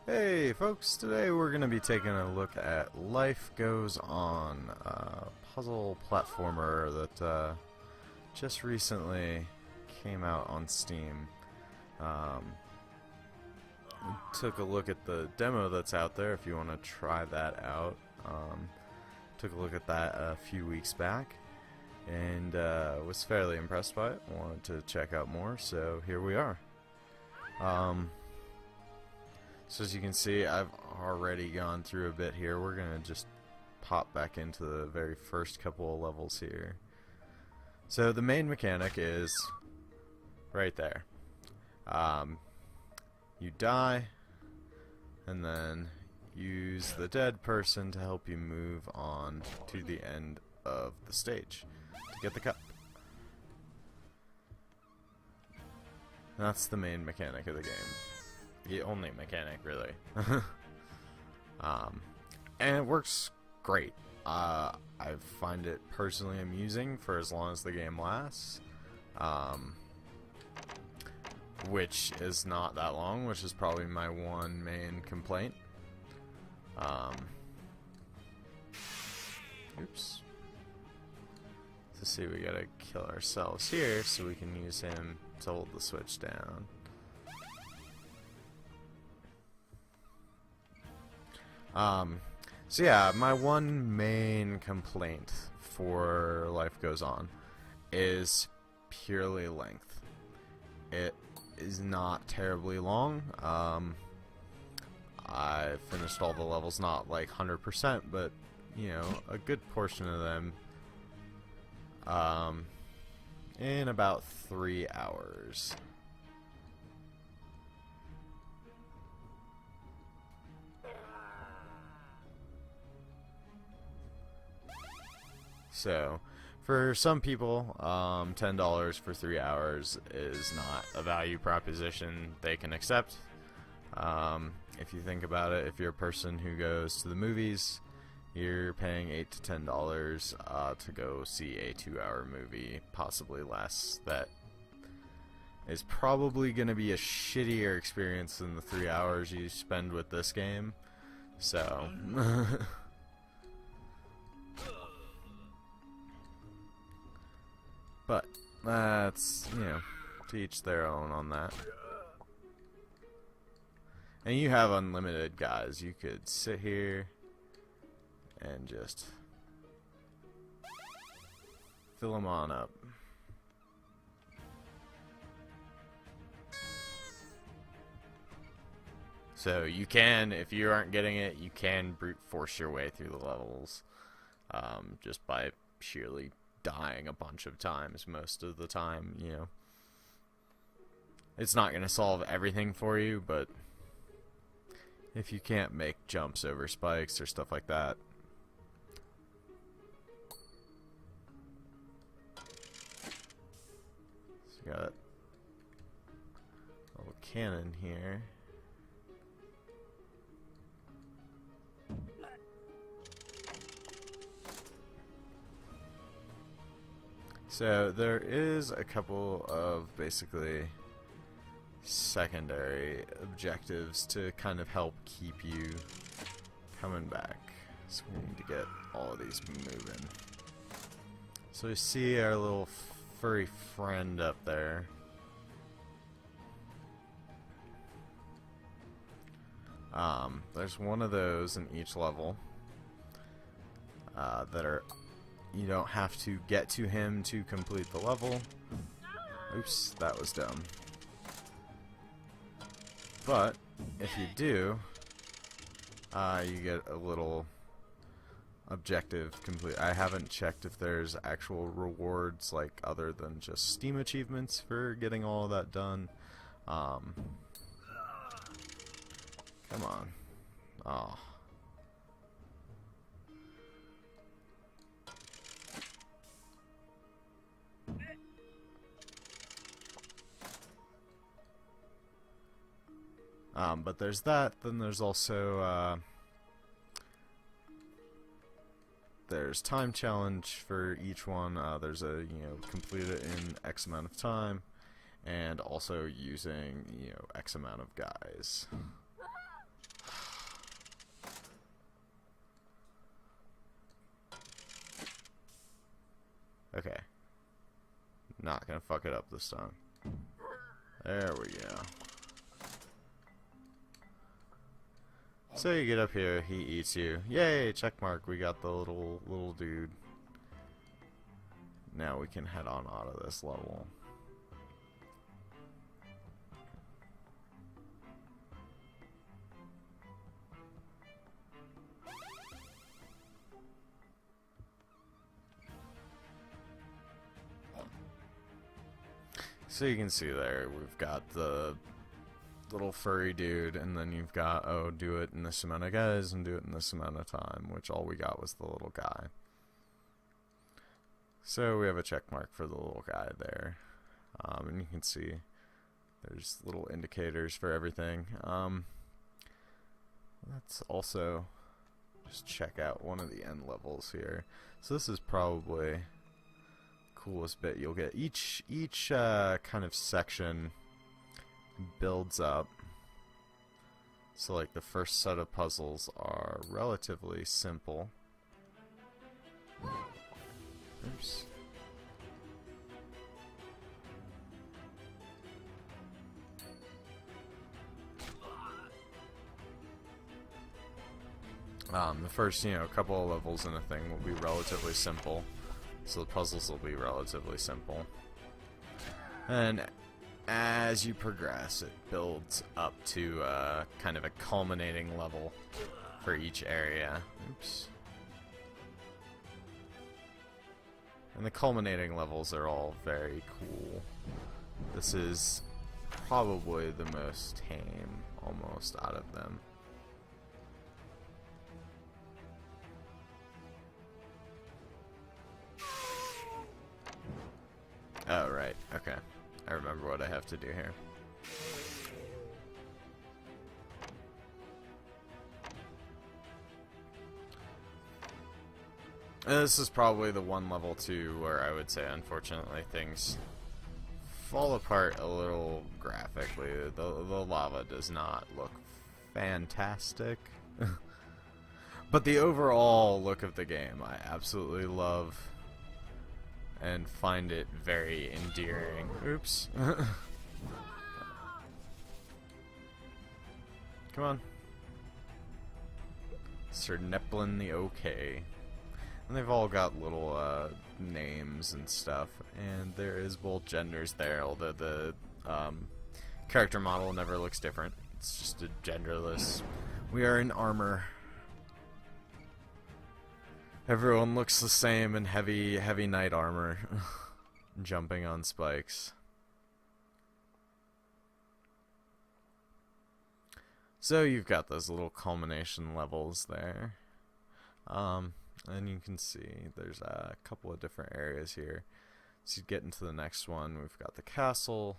Hey folks, today we're going to be taking a look at Life Goes On, a puzzle platformer that just recently came out on Steam. We took a look at the demo that's out there if you want to try that out. Took a look at that a few weeks back and was fairly impressed by it. Wanted to check out more, so here we are. So as you can see, I've already gone through a bit here. We're going to just pop back into the very first couple of levels here. So the main mechanic is right there. You die, and then use the dead person to help you move on to the end of the stage to get the cup. That's the main mechanic of the game. The only mechanic, really. And it works great. I find it personally amusing for as long as the game lasts. Which is not that long, which is probably my one main complaint. Oops. Let's see, we gotta kill ourselves here so we can use him to hold the switch down. So yeah, my one main complaint for Life Goes On is purely length. It is not terribly long. I finished all the levels, not like 100%, but you know, a good portion of them in about 3 hours. So, for some people, $10 for 3 hours is not a value proposition they can accept. If you think about it, if you're a person who goes to the movies, you're paying $8 to $10 to go see a 2-hour movie, possibly less. That is probably going to be a shittier experience than the 3 hours you spend with this game. So... But that's, you know, to each their own on that. And you have unlimited guys. You could sit here and just fill them on up. So you can, if you aren't getting it, you can brute force your way through the levels just by sheerly dying a bunch of times most of the time, you know. It's not going to solve everything for you, but if you can't make jumps over spikes or stuff like that. So you got a little cannon here. So there is a couple of basically secondary objectives to kind of help keep you coming back. So we need to get all of these moving. So you see our little furry friend up there. There's one of those in each level that are... You don't have to get to him to complete the level. Oops, that was dumb. But if you do, you get a little objective complete. I haven't checked if there's actual rewards like other than just Steam achievements for getting all of that done. Come on. Oh. But there's that, then there's also, there's time challenge for each one. There's a, you know, complete it in X amount of time, and also using, you know, X amount of guys. Okay. Not gonna fuck it up this time. There we go. So you get up here, he eats you. Yay, check mark, we got the little dude. Now we can head on out of this level. So you can see there, we've got the little furry dude, and then you've got, oh, do it in this amount of guys and do it in this amount of time, which all we got was the little guy. So we have a check mark for the little guy there. And you can see there's little indicators for everything. Let's also just check out one of the end levels here. So this is probably coolest bit you'll get. Each kind of section builds up. So like the first set of puzzles are relatively simple. Oops. The first, couple of levels in a thing will be relatively simple. So the puzzles will be relatively simple. And as you progress, it builds up to kind of a culminating level for each area. Oops. And the culminating levels are all very cool. This is probably the most tame, almost, out of them. Oh, right. Okay. I remember what I have to do here. This is probably the one level, too, where I would say, unfortunately, things fall apart a little graphically. The lava does not look fantastic. But the overall look of the game, I absolutely love and find it very endearing. Oops. Come on. Sir Neplin the OK. And they've all got little names and stuff. And there is both genders there, although the character model never looks different. It's just a genderless. We are in armor. Everyone looks the same in heavy knight armor, jumping on spikes. So you've got those little culmination levels there. And you can see there's a couple of different areas here. So you get into the next one, we've got the castle.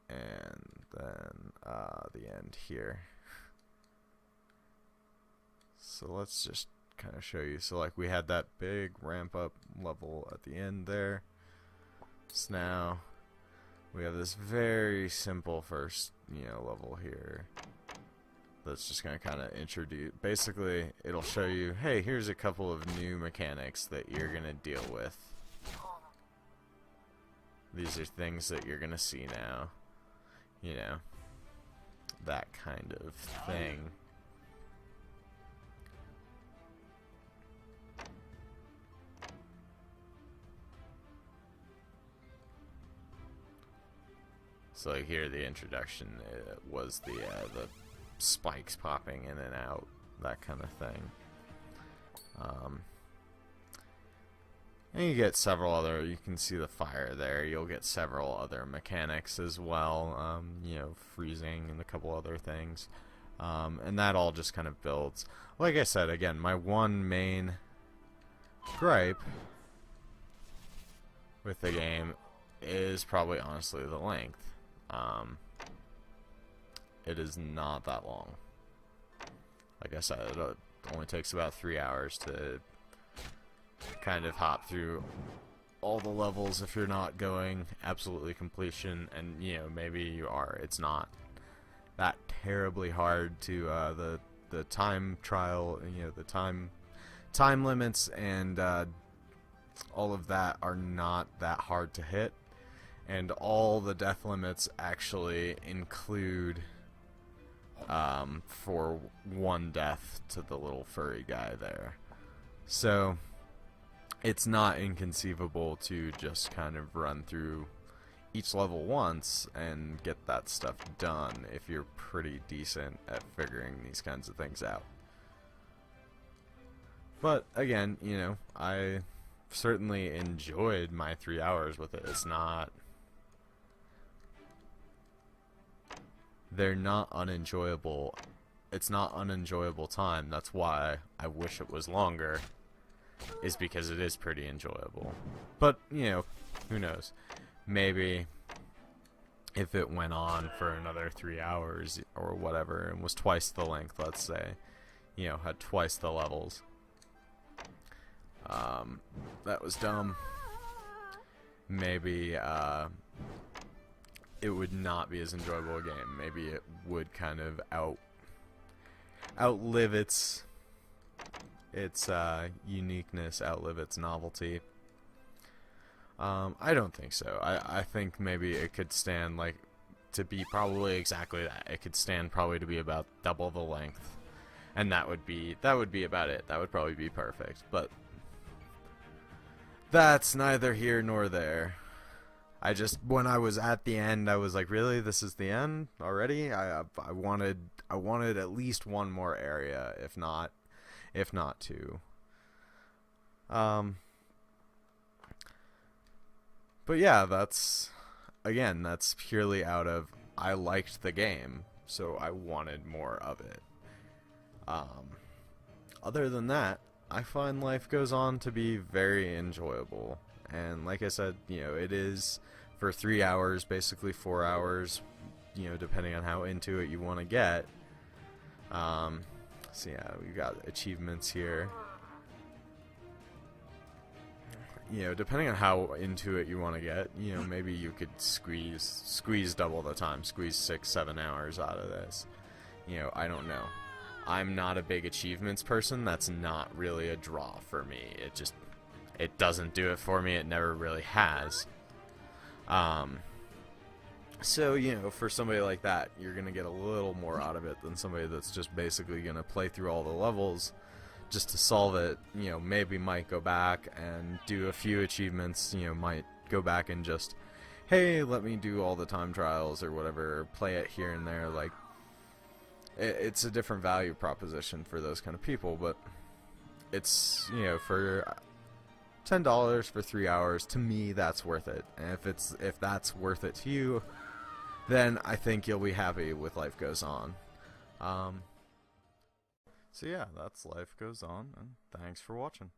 And then the end here. So let's just kind of show you. So like we had that big ramp up level at the end there. So now we have this very simple first, level here. That's just going to kind of introduce. Basically, it'll show you, hey, here's a couple of new mechanics that you're going to deal with. These are things that you're going to see now. That kind of thing. So here the introduction was the spikes popping in and out, that kind of thing. And you get several other, you can see the fire there, you'll get several other mechanics as well, freezing and a couple other things. And that all just kind of builds. Like I said, again, my one main gripe with the game is probably honestly the length. It is not that long. Like I said, it only takes about 3 hours to kind of hop through all the levels if you're not going absolutely completion, and maybe you are. It's not that terribly hard to the time trial, the time time limits and all of that are not that hard to hit, and all the death limits actually include for one death to the little furry guy there. So it's not inconceivable to just kind of run through each level once and get that stuff done if you're pretty decent at figuring these kinds of things out. But again, you know, I certainly enjoyed my 3 hours with it. They're not unenjoyable. It's not unenjoyable time. That's why I wish it was longer, is because it is pretty enjoyable. But, you know, who knows? Maybe if it went on for another 3 hours or whatever and was twice the length, let's say, you know, had twice the levels. That was dumb. Maybe it would not be as enjoyable a game. Maybe it would kind of outlive its uniqueness, outlive its novelty. I don't think so. I think maybe it could stand like to be probably exactly that. It could stand probably to be about double the length, and that would be about it. That would probably be perfect. But that's neither here nor there. I just, when I was at the end, I was like, really, this is the end already? I wanted at least one more area, if not two. But yeah, that's purely out of, I liked the game, so I wanted more of it. Other than that, I find Life Goes On to be very enjoyable. And like I said, you know, it is for 3 hours, basically 4 hours, you know, depending on how into it you want to get. So yeah, we got achievements here. You know, depending on how into it you want to get, you know, maybe you could squeeze double the time, squeeze 6-7 hours out of this. You know, I don't know. I'm not a big achievements person. That's not really a draw for me. It doesn't do it for me. It never really has. So, you know, for somebody like that, you're going to get a little more out of it than somebody that's just basically going to play through all the levels just to solve it. You know, maybe might go back and do a few achievements, you know, might go back and just, hey, let me do all the time trials or whatever, play it here and there. Like, it's a different value proposition for those kind of people, but it's, you know, for $10 for 3 hours, to me, that's worth it. And if that's worth it to you, then I think you'll be happy with Life Goes On. So yeah, that's Life Goes On, and thanks for watching.